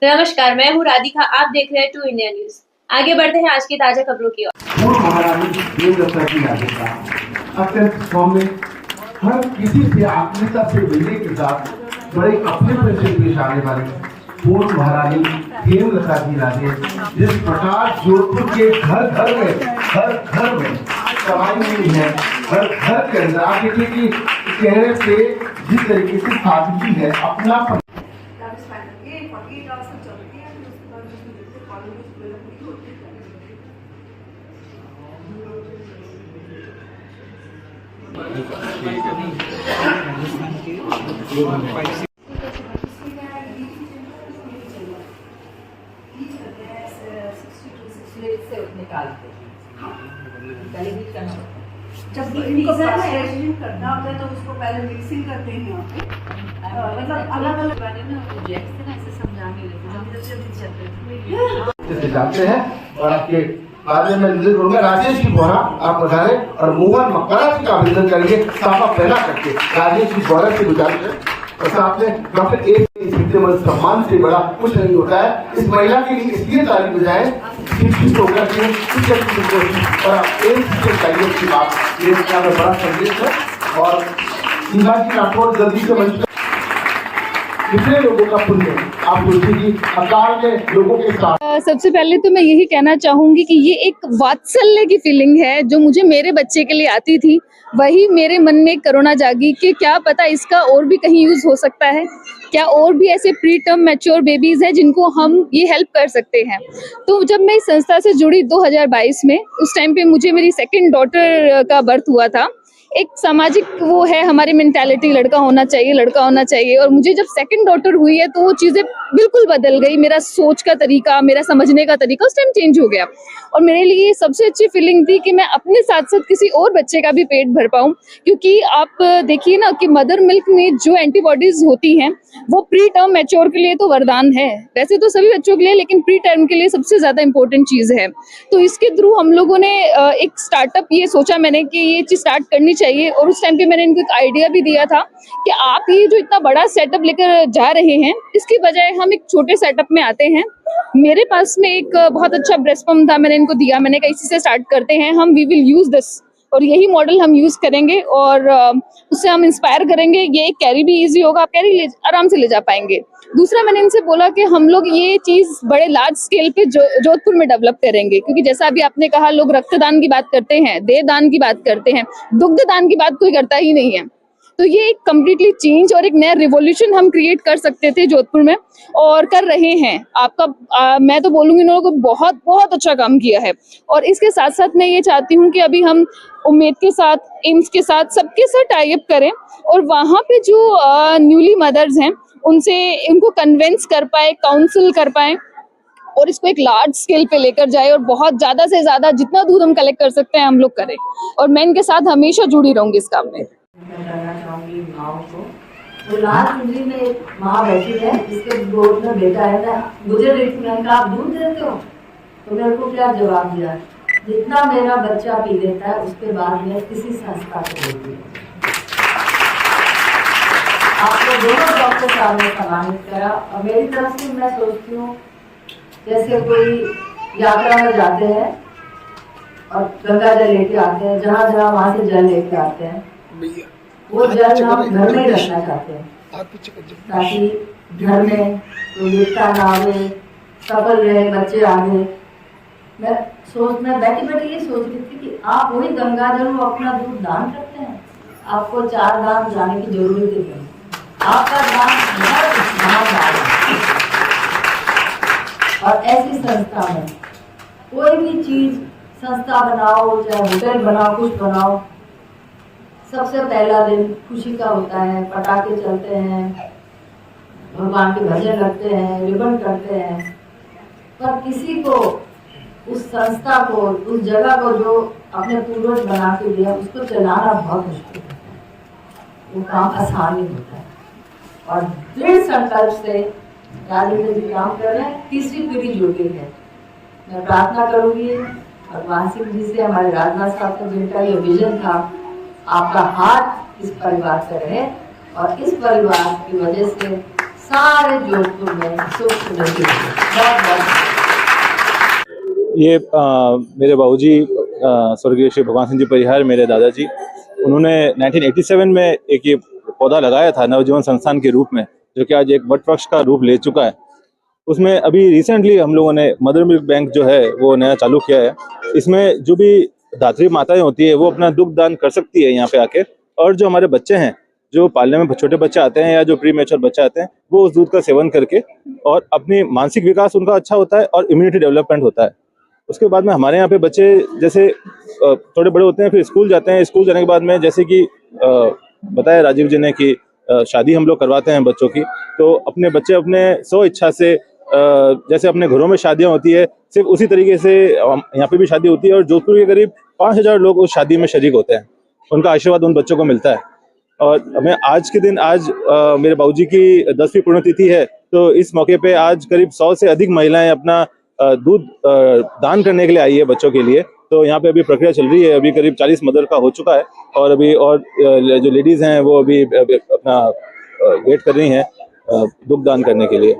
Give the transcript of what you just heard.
नमस्कार, मैं हूँ राधिका। आप देख रहे हैं 2 इंडिया न्यूज। आगे बढ़ते हैं आज की ताजा खबरों की ओर। पूर्व महारानी देवदत्ता की याचिका अत्यंत सौम्य, हर किसी से आत्मीयता से मिलने के साथ बड़े अपने से पेश आने वाली पूर्व महारानी देवदत्ता की राजेश जिस प्रकार जोधपुर के घर घर में सवाई हुई है, हर घर के अंदर आप देखिए कि चेहरे से जिस तरीके से सादगी है, अपना निकालते जब इनको करना होता है तो उसको पहले मिक्सिंग करते हैं यहाँ पे, मतलब अलग अलग बारे में ऐसे समझाने जैसे जानते हैं। और आपके बाद में निधन करूंगा राजेश की बोरा आप बधाएं और मोहन मकरा जी का अभिनंदन करेंगे साफा पहना करके। राजेश की बोरा से गुजारिश है और साथ में डॉक्टर ए सम्मान से बड़ा कुछ नहीं होता है। इस महिला के लिए इसलिए तारीफ बजाएं शिक्षित होकर के और एक की बात ये बड़ा संदेश है। और सीमा की राठौर जल्दी से मंच कितने लोगों का पुण्य आप सोचिए अकाल में लोगों के साथ। सबसे पहले तो मैं यही कहना चाहूंगी कि ये एक वात्सल्य की फीलिंग है जो मुझे मेरे बच्चे के लिए आती थी, वही मेरे मन में करुणा जागी कि क्या पता इसका और भी कहीं यूज हो सकता है, क्या और भी ऐसे प्री टर्म मैच्योर बेबीज हैं जिनको हम ये हेल्प कर सकते हैं। तो जब मैं इस संस्था से जुड़ी 2022 में, उस टाइम पे मुझे मेरी सेकंड डॉटर का बर्थ हुआ था। एक सामाजिक वो है हमारी मेंटालिटी, लड़का होना चाहिए और मुझे जब सेकंड डॉटर हुई है तो वो चीज़ें बिल्कुल बदल गई। मेरा सोच का तरीका, मेरा समझने का तरीका उस टाइम चेंज हो गया और मेरे लिए सबसे अच्छी फीलिंग थी कि मैं अपने साथ साथ किसी और बच्चे का भी पेट भर पाऊँ। क्योंकि आप देखिए ना कि मदर मिल्क में जो एंटीबॉडीज होती हैं वो प्री टर्म मैच्योर के लिए तो वरदान है, वैसे तो सभी बच्चों के लिए, लेकिन प्री टर्म के लिए सबसे ज़्यादा इंपॉर्टेंट चीज़ है। तो इसके थ्रू हम लोगों ने एक स्टार्टअप ये सोचा मैंने कि ये चीज़ स्टार्ट करनी चाहिए और उस टाइम पे मैंने इनको एक आइडिया भी दिया था कि आप ये जो इतना बड़ा सेटअप लेकर जा रहे हैं इसकी बजाय हम एक छोटे सेटअप में आते हैं। मेरे पास में एक बहुत अच्छा ब्रेस्ट पंप था, मैंने इनको दिया, मैंने कहा इसी से स्टार्ट करते हैं हम, वी विल यूज दिस और यही मॉडल हम यूज करेंगे और उससे हम इंस्पायर करेंगे। ये कैरी भी इजी होगा, आप कैरी आराम से ले जा पाएंगे। दूसरा मैंने इनसे बोला कि हम लोग ये चीज बड़े लार्ज स्केल पे जोधपुर में डेवलप करेंगे, क्योंकि जैसा अभी आपने कहा लोग रक्तदान की बात करते हैं, देह दान की बात करते हैं, दुग्ध दान की बात कोई करता ही नहीं है। तो ये एक कम्प्लीटली चेंज और एक नया रिवॉल्यूशन हम क्रिएट कर सकते थे जोधपुर में और कर रहे हैं। आपका मैं तो बोलूँगी इन लोगों को बहुत बहुत अच्छा काम किया है। और इसके साथ साथ मैं ये चाहती हूँ कि अभी हम उम्मीद के साथ, एम्स के साथ, सबके साथ टाई अप करें और वहाँ पे जो न्यूली मदर्स हैं उनसे इनको कन्विंस कर पाए, काउंसिल कर पाए और इसको एक लार्ज स्केल पे लेकर जाए और बहुत ज्यादा से ज्यादा जितना दूध हम कलेक्ट कर सकते हैं हम लोग करें। और मैं इनके साथ हमेशा जुड़ी रहूंगी इस काम में। करना चाहूंगी माओ को। तो लाल कुंडली में एक माँ बैठी है जिसके गोद में बेटा है, ना मुझे मैंने कहा आप दूध देते हो, तो मेरे को क्या जवाब दिया, जितना मेरा बच्चा पी लेता है उसके बाद मैं किसी संस्था को देती हूँ। आपको दोनों डॉक्टर साहब ने सम्मानित करा और मेरी तरफ से मैं सोचती हूँ जैसे कोई यात्रा में जाते हैं और गंगा जल लेके आते हैं, जहाँ जहाँ वहाँ से जल लेके आते हैं, वो जल हम घर में रखना चाहते हैं ताकि घर में विविधता ना आवे, सफल रहे, बच्चे आगे। मैं बैठी बैठी ये सोच रही थी कि आप वही गंगा जल वो अपना दूध दान करते हैं, आपको 4 धाम जाने की जरूरत ही नहीं, आपका दान और ऐसी संस्था में कोई भी चीज संस्था बनाओ, चाहे होटल बनाओ, कुछ बनाओ, सबसे पहला दिन खुशी का होता है, पटाखे चलते हैं, भगवान के भजन लगते हैं, रिबन करते हैं, पर किसी को उस संस्था को, उस जगह को जो अपने पूर्वज बना के दिया उसको चलाना बहुत मुश्किल होता है, वो काम आसान नहीं होता है। और दृढ़ संकल्प से राजेंद्र जी काम कर रहे हैं, तीसरी पीढ़ी जुड़ गई है। मैं प्रार्थना करूंगी भगवान सिंह जी से, हमारे राजनाथ साहब का जिनका ये विजन था, आपका हाथ इस परिवार से रहे और इस परिवार की वजह से सारे जोधपुर में सुख समृद्धि बहुत बहुत ये मेरे बाबूजी स्वर्गीय श्री भगवान सिंह जी परिहार, मेरे दादाजी, उन्होंने 1987 में एक ये पौधा लगाया था नवजीवन संस्थान के रूप में, जो कि आज एक वट वृक्ष का रूप ले चुका है। उसमें अभी रिसेंटली हम लोगों ने मदर मिल्क बैंक जो है वो नया चालू किया है। इसमें जो भी धात्री माताएं होती है वो अपना दुग्ध दान कर सकती है यहाँ पे आके, और जो हमारे बच्चे हैं, जो पालने में छोटे बच्चे आते हैं या जो प्री मैच्योर बच्चे आते हैं, वो उस दूध का सेवन करके और अपनी मानसिक विकास उनका अच्छा होता है और इम्यूनिटी डेवलपमेंट होता है। उसके बाद में हमारे यहाँ पे बच्चे जैसे थोड़े बड़े होते हैं, फिर स्कूल जाते हैं। स्कूल जाने के बाद में जैसे कि बताया राजीव जी ने कि शादी हम लोग करवाते हैं बच्चों की, तो अपने बच्चे अपने स्व इच्छा से जैसे अपने घरों में शादियां होती है, सिर्फ उसी तरीके से यहाँ पे भी शादी होती है। और जोधपुर के करीब 5000 लोग उस शादी में शरीक होते हैं। उनका आशीर्वाद उन बच्चों को मिलता है। और हमें आज के दिन, आज मेरे बाबूजी की 10वीं पुण्यतिथि है, तो इस मौके पे आज करीब 100 से अधिक महिलाएं अपना दूध दान करने के लिए आई है बच्चों के लिए। तो यहाँ पे अभी प्रक्रिया चल रही है। अभी करीब 40 मदर का हो चुका है, और अभी और जो लेडीज हैं वो अभी अपना वेट कर रही हैं दुग्ध दान करने के लिए।